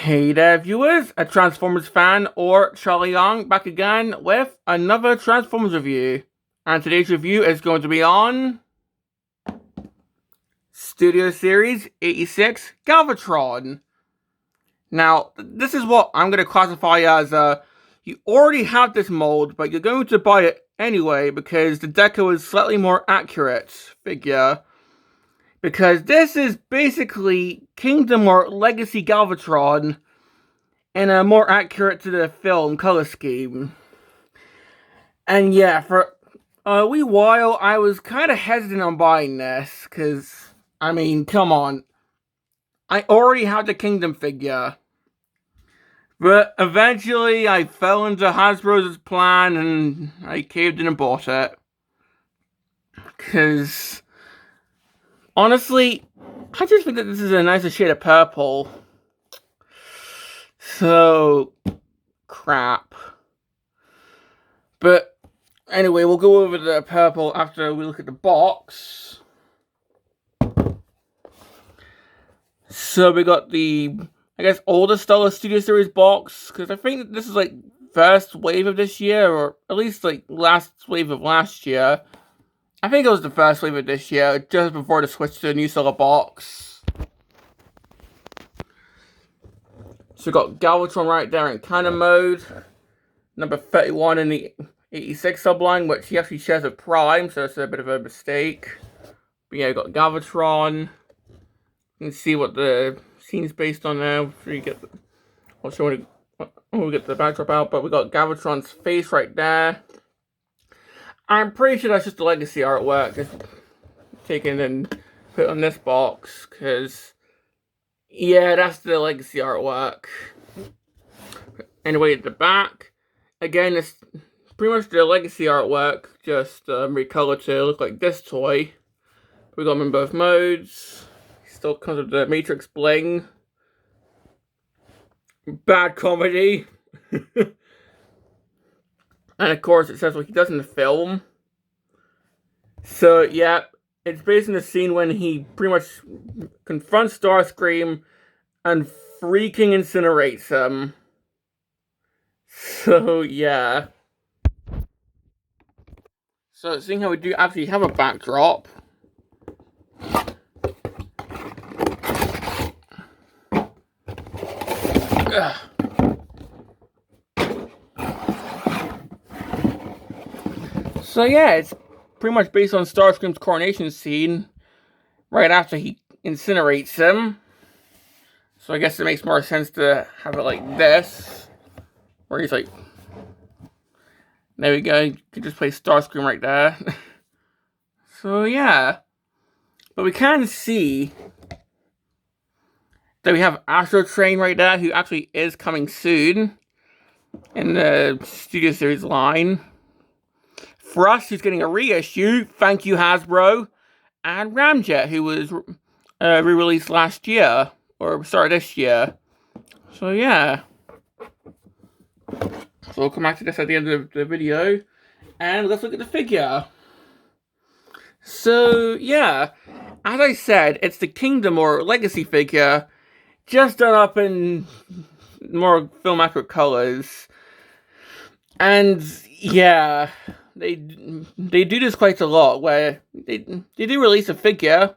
Hey there viewers, a Transformers fan or Charlie Young back again with another Transformers review. And today's review is going to be on Studio Series 86 Galvatron. Now, this is what I'm going to classify as you already have this mold, but you're going to buy it anyway because the deco is slightly more accurate figure. Because this is basically Kingdom or Legacy Galvatron in a more accurate to the film color scheme. And yeah, for a wee while I was kind of hesitant on buying this, because, I mean, come on. I already have the Kingdom figure. But eventually I fell into Hasbro's plan and I caved in and bought it. Because honestly, I just think that this is a nicer shade of purple. So, crap. But, anyway, we'll go over the purple after we look at the box. So, we got the, I guess, older Stellar Studio Series box. Because I think this is, like, first wave of this year. Or at least, like, last wave of last year. I think it was the first wave of this year, just before the switch to the new Stellar box. So we got Galvatron right there in cannon mode. Number 31 in the 86 subline, which he actually shares with Prime, so it's a bit of a mistake. But yeah, we got Galvatron. You can see what the scene's based on now. Before you get the, I'll show you when we get the backdrop out, but we got Galvatron's face right there. I'm pretty sure that's just the Legacy artwork, just taken and put on this box, because, yeah, that's the Legacy artwork. Anyway, at the back, again, it's pretty much the Legacy artwork, just recolored to look like this toy. We got him in both modes. Still comes with the Matrix bling. Bad comedy. And of course, it says what he does in the film. So, yeah, it's based on the scene when he pretty much confronts Starscream and freaking incinerates him. So, yeah. So, seeing how we do actually have a backdrop. Ugh. So yeah, it's pretty much based on Starscream's coronation scene, right after he incinerates him. So I guess it makes more sense to have it like this, where he's like, there we go, you can just play Starscream right there. So yeah, but we can see that we have Astro Train right there, who actually is coming soon in the Studio Series line. For us, who's getting a reissue, thank you Hasbro, and Ramjet, who was re-released last year, or started this year. So yeah. So we'll come back to this at the end of the video, and let's look at the figure. So yeah, as I said, it's the Kingdom or Legacy figure, just done up in more film accurate colors. And yeah, they do this quite a lot, where they do release a figure,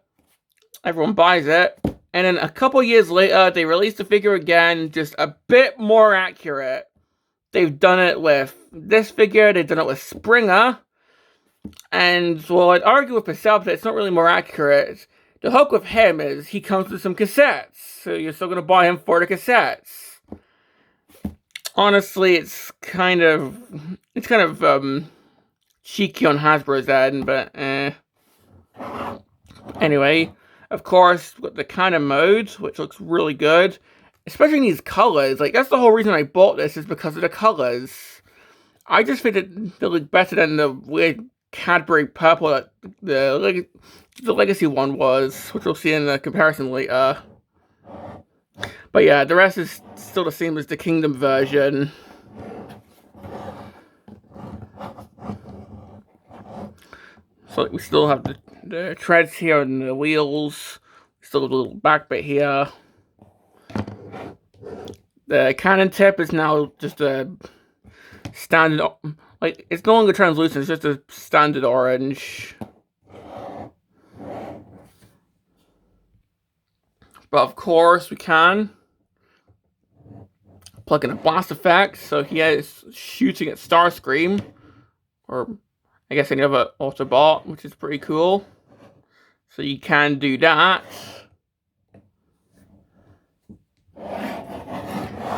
everyone buys it, and then a couple years later they release the figure again, just a bit more accurate. They've done it with this figure, they've done it with Springer, and well, I'd argue with Pacell that it's not really more accurate. The hook with him is he comes with some cassettes, so you're still going to buy him for the cassettes. Honestly, it's kind of cheeky on Hasbro's end, but anyway, of course, we've got the cannon mode, which looks really good, especially in these colors. Like, that's the whole reason I bought this, is because of the colors. I just think that they look better than the weird Cadbury purple that the Legacy one was, which we'll see in the comparison later. But yeah, the rest is still the same as the Kingdom version. So we still have the treads here and the wheels. We still have a little back bit here. The cannon tip is now just a standard, like, it's no longer translucent, it's just a standard orange. But of course, we can plug in a blast effect, so he is shooting at Starscream, or I guess any other Autobot, which is pretty cool. So you can do that.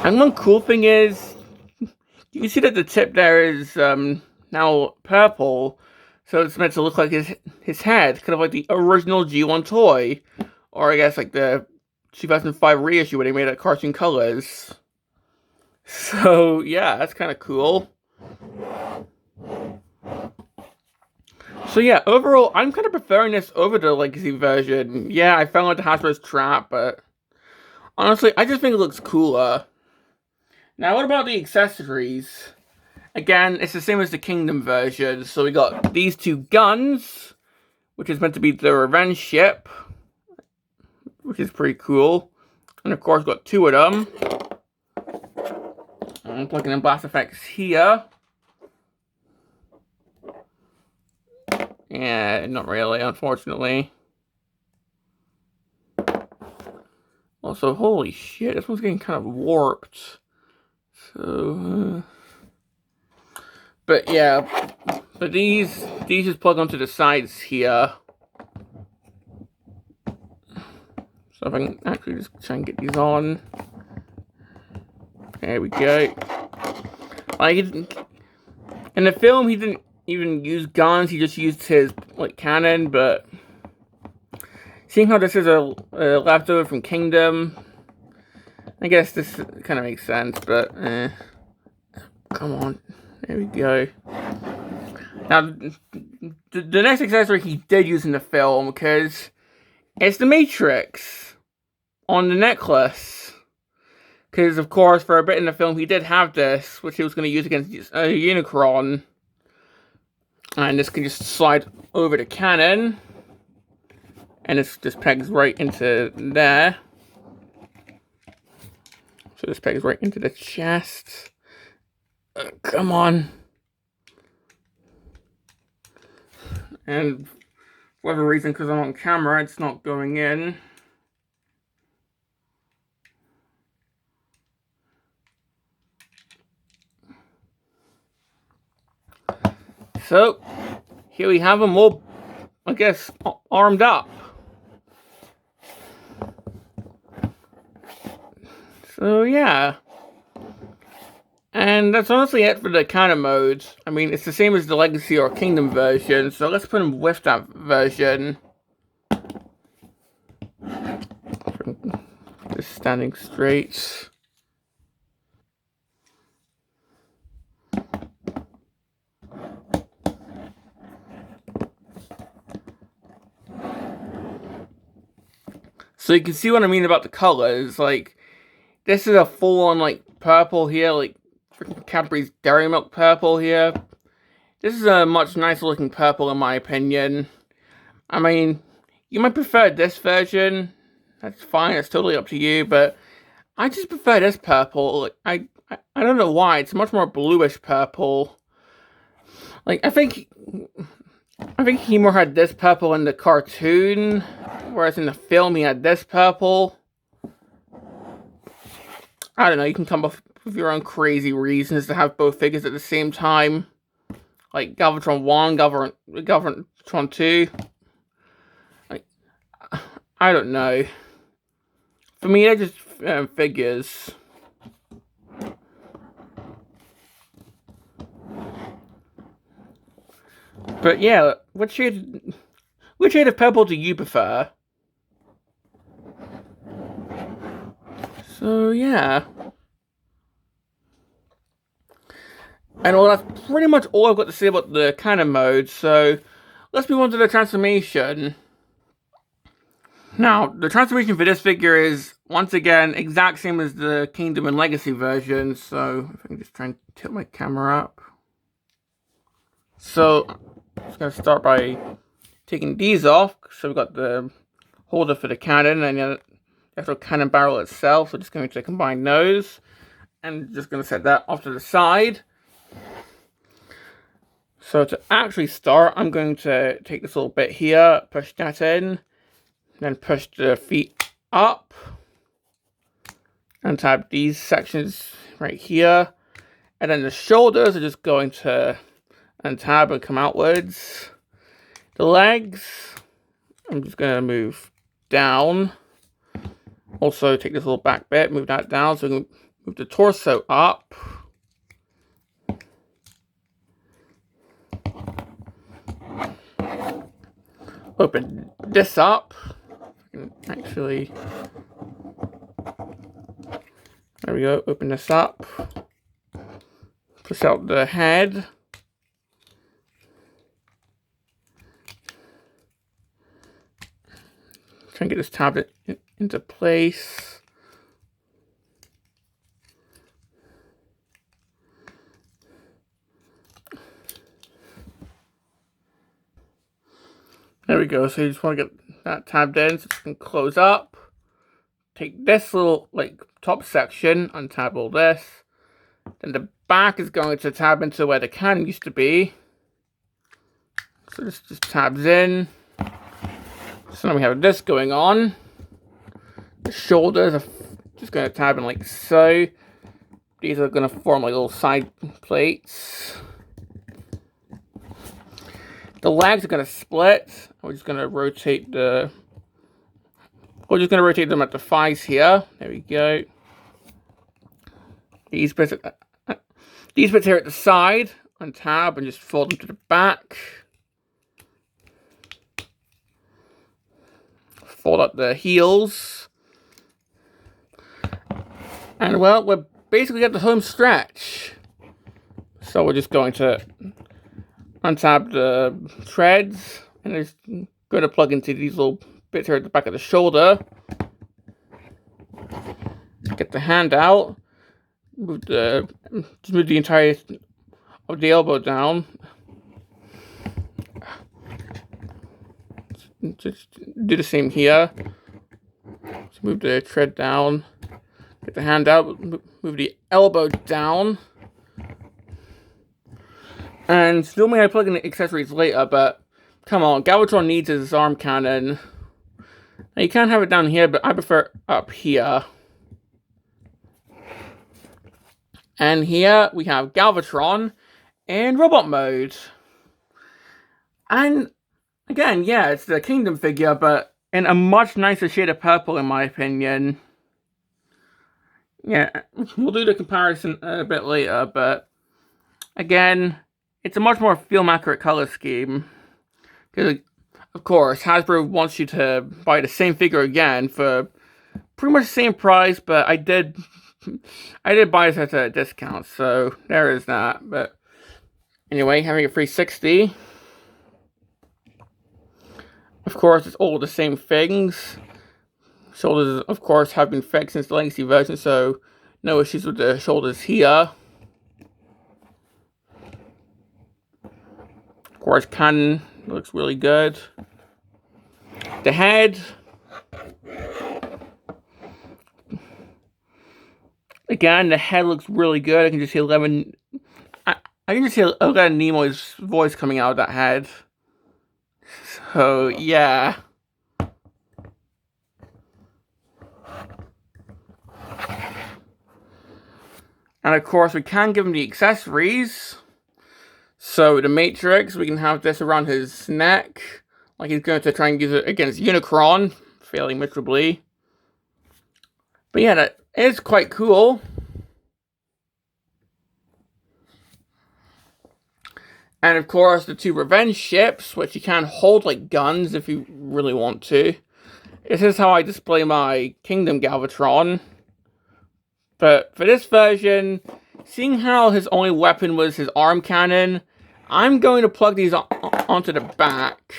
And one cool thing is, you can see that the tip there is now purple, so it's meant to look like his head, kind of like the original G1 toy, or I guess like the 2005 reissue when they made it cartoon colors. So yeah, that's kind of cool. So yeah, overall, I'm kind of preferring this over the Legacy version. Yeah, I fell into Hasbro's trap, but honestly, I just think it looks cooler. Now, what about the accessories? Again, it's the same as the Kingdom version. So we got these two guns, which is meant to be the Revenge ship, which is pretty cool. And of course, got two of them. I'm plugging in blast effects here. Yeah, not really, unfortunately. Also, holy shit, this one's getting kind of warped. So, but yeah, but these just plug onto the sides here. So if I can actually just try and get these on. There we go. Like, in the film, he didn't even use guns, he just used his, like, cannon, but seeing how this is a leftover from Kingdom, I guess this kind of makes sense, but, come on. There we go. Now, the next accessory he did use in the film, because it's the Matrix on the necklace. Because, of course, for a bit in the film, he did have this, which he was going to use against Unicron. And this can just slide over the cannon. And this just pegs right into there. So this pegs right into the chest. Come on. And for whatever reason, because I'm on camera, it's not going in. So, here we have them all, I guess, armed up. So, yeah. And that's honestly it for the kind of modes. I mean, it's the same as the Legacy or Kingdom version, so let's put them with that version. Just standing straight. So you can see what I mean about the colors. Like, this is a full-on, like, purple here, like, freaking Cadbury's Dairy Milk purple here. This is a much nicer looking purple in my opinion. I mean, you might prefer this version. That's fine, it's totally up to you, but I just prefer this purple. Like, I don't know why, it's much more bluish purple. Like, I think he more had this purple in the cartoon, whereas in the film he had this purple. I don't know, you can come up with your own crazy reasons to have both figures at the same time. Like Galvatron 1, Galvatron 2. Like, I don't know. For me, they're just figures. But yeah, which shade of purple do you prefer? So yeah. And well, that's pretty much all I've got to say about the kind of mode, so let's move on to the transformation. Now, the transformation for this figure is, once again, exact same as the Kingdom and Legacy version, so if I can just try and tilt my camera up. So, I'm just going to start by taking these off. So we've got the holder for the cannon, and then actual cannon barrel itself. So just going to combine those. And just going to set that off to the side. So to actually start, I'm going to take this little bit here, push that in, then push the feet up. Untab these sections right here. And then the shoulders are just going to untab and come outwards. The legs, I'm just going to move down. Also take this little back bit, move that down, so we can move the torso up. Open this up. Actually, there we go, open this up. Push out the head. Try and get this tablet into place. There we go. So you just want to get that tabbed in so it can close up. Take this little top section, untab all this. Then the back is going to tab into where the cannon used to be. So this just tabs in. So now we have this going on. The shoulders are just going to tab in like so. These are going to form like little side plates. The legs are going to split. We're just going to rotate them at the thighs here. There we go. These bits here at the side, untab and just fold them to the back. Fold up the heels. And well, we're basically at the home stretch. So we're just going to untab the threads and just going to plug into these little bits here at the back of the shoulder. Get the hand out. Just move the entire of the elbow down. Just do the same here. Just move the thread down. Get the hand out. Move the elbow down. And still may I plug in the accessories later, but come on, Galvatron needs his arm cannon. Now you can have it down here, but I prefer up here. And here we have Galvatron in robot mode. And again, yeah, it's the Kingdom figure, but in a much nicer shade of purple, in my opinion. Yeah, we'll do the comparison a bit later, but again, it's a much more film-accurate color scheme. Because, of course, Hasbro wants you to buy the same figure again for pretty much the same price, but I did buy this at a discount, so there is that. But anyway, having a 360. Of course, it's all the same things. Shoulders, of course, have been fixed since the legacy version, so no issues with the shoulders here. Of course, cannon looks really good. The head. Again, the head looks really good. I can just hear I can just hear Leonard Nimoy's voice coming out of that head. So, yeah. And of course, we can give him the accessories. So, the Matrix, we can have this around his neck. Like he's going to try and use it against Unicron, failing miserably. But yeah, that is quite cool. And of course, the two revenge ships, which you can hold like guns if you really want to. This is how I display my Kingdom Galvatron. But for this version, seeing how his only weapon was his arm cannon, I'm going to plug these onto the back.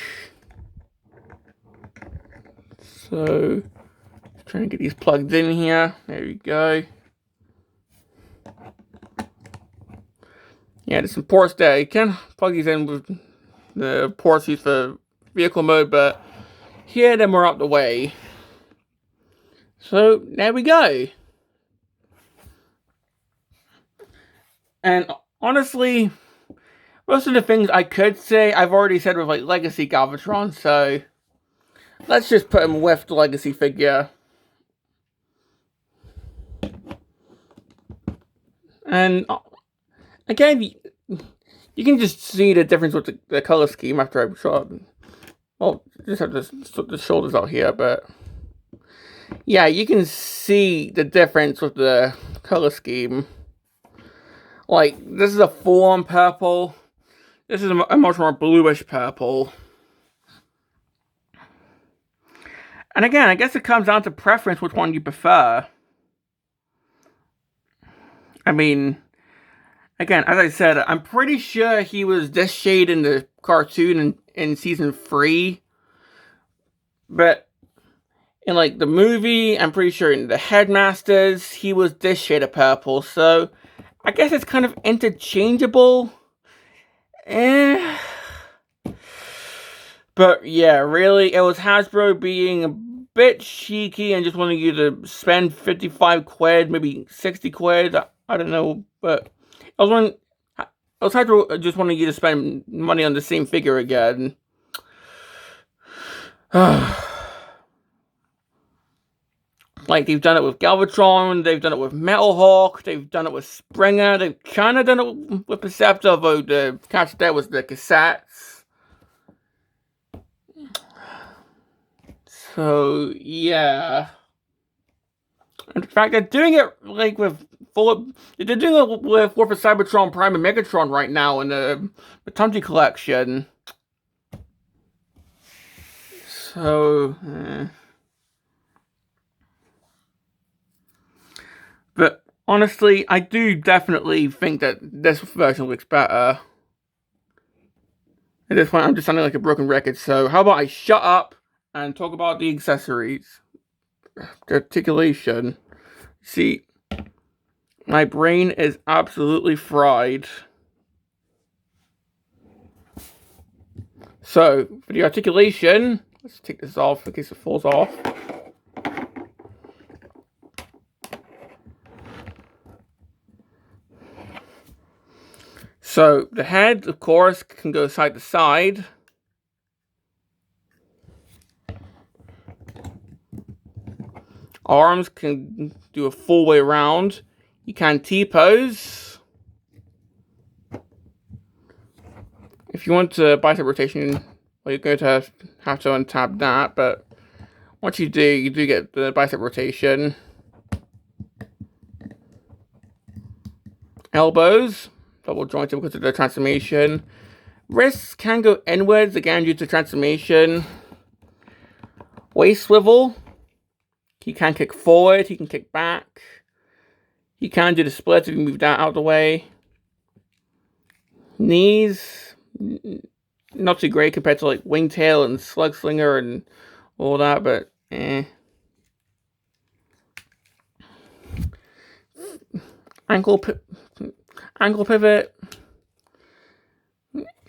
So, trying to get these plugged in here. There we go. Yeah, there's some ports there. You can plug these in with the ports used for vehicle mode, but here they're more out the way. So, there we go. And honestly, most of the things I could say, I've already said with, like, Legacy Galvatron, so let's just put him with the Legacy figure. And, again, you can just see the difference with the color scheme after I show up. Well, just have the shoulders out here, but yeah, you can see the difference with the color scheme. Like, this is a full-on purple. This is a much more bluish purple. And again, I guess it comes down to preference, which one you prefer. I mean, again, as I said, I'm pretty sure he was this shade in the cartoon in season 3. But in, like, the movie, I'm pretty sure in the Headmasters, he was this shade of purple. So, I guess it's kind of interchangeable. But yeah, really, it was Hasbro being a bit cheeky and just wanting you to spend 55 quid, maybe 60 quid, I don't know, but I was Hasbro just wanting you to spend money on the same figure again. Like, they've done it with Galvatron, they've done it with Metal Hawk, they've done it with Springer, they've kind of done it with Perceptor, although the catch there was the cassettes. So, yeah. In fact, they're doing it, like, they're doing it with War for Cybertron Prime and Megatron right now in the Tumty collection. So, But honestly, I do definitely think that this version looks better. At this point, I'm just sounding like a broken record, so how about I shut up and talk about the accessories? The articulation. See, my brain is absolutely fried. So, for the articulation, let's take this off in case it falls off. So, the head, of course, can go side to side. Arms can do a full way around. You can T-pose. If you want to bicep rotation, well, you're going to have to untap that, but once you do get the bicep rotation. Elbows, double jointed because of the transformation. Wrists can go inwards, again due to transformation. Waist swivel. He can kick forward, he can kick back. He can do the splits if you move that out of the way. Knees, not too great compared to like Wingtail and Slugslinger and all that, but Ankle pivot,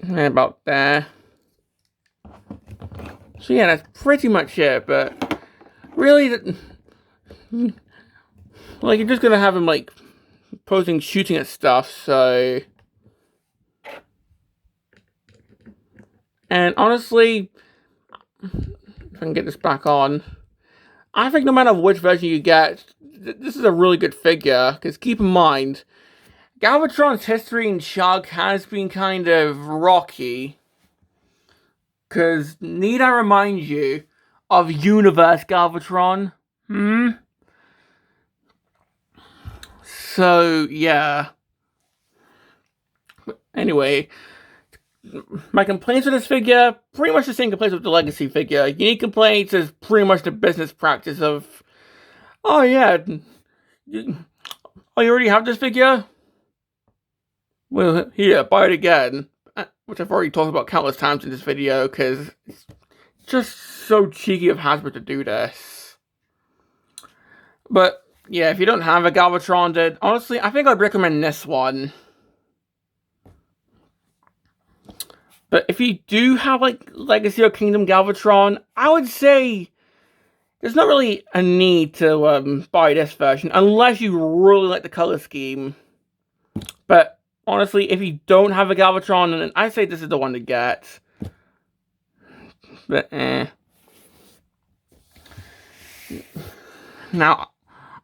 about there. So yeah, that's pretty much it, but really, like, you're just gonna have him, like, posing, shooting at stuff, so. And honestly, if I can get this back on, I think no matter which version you get, this is a really good figure, because keep in mind, Galvatron's history in Chug has been kind of rocky. Because need I remind you of Universe Galvatron? So, yeah. Anyway, my complaints with this figure, pretty much the same complaints with the Legacy figure. Unique complaints is pretty much the business practice of, oh yeah, you already have this figure? Well, here, buy it again. Which I've already talked about countless times in this video, because it's just so cheeky of Hasbro to do this. But, yeah, if you don't have a Galvatron, then honestly, I think I'd recommend this one. But if you do have, like, Legacy or Kingdom Galvatron, I would say there's not really a need to buy this version unless you really like the color scheme. But honestly, if you don't have a Galvatron, then I say this is the one to get. But Now,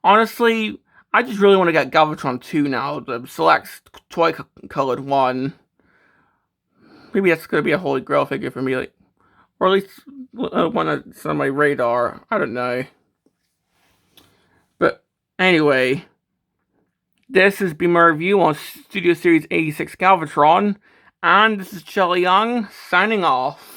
honestly, I just really want to get Galvatron 2 now, the select toy-colored one. Maybe that's going to be a holy grail figure for me, like, or at least one that's on my radar. I don't know. But anyway, this has been my review on Studio Series 86 Galvatron, and this is Shelly Young, signing off.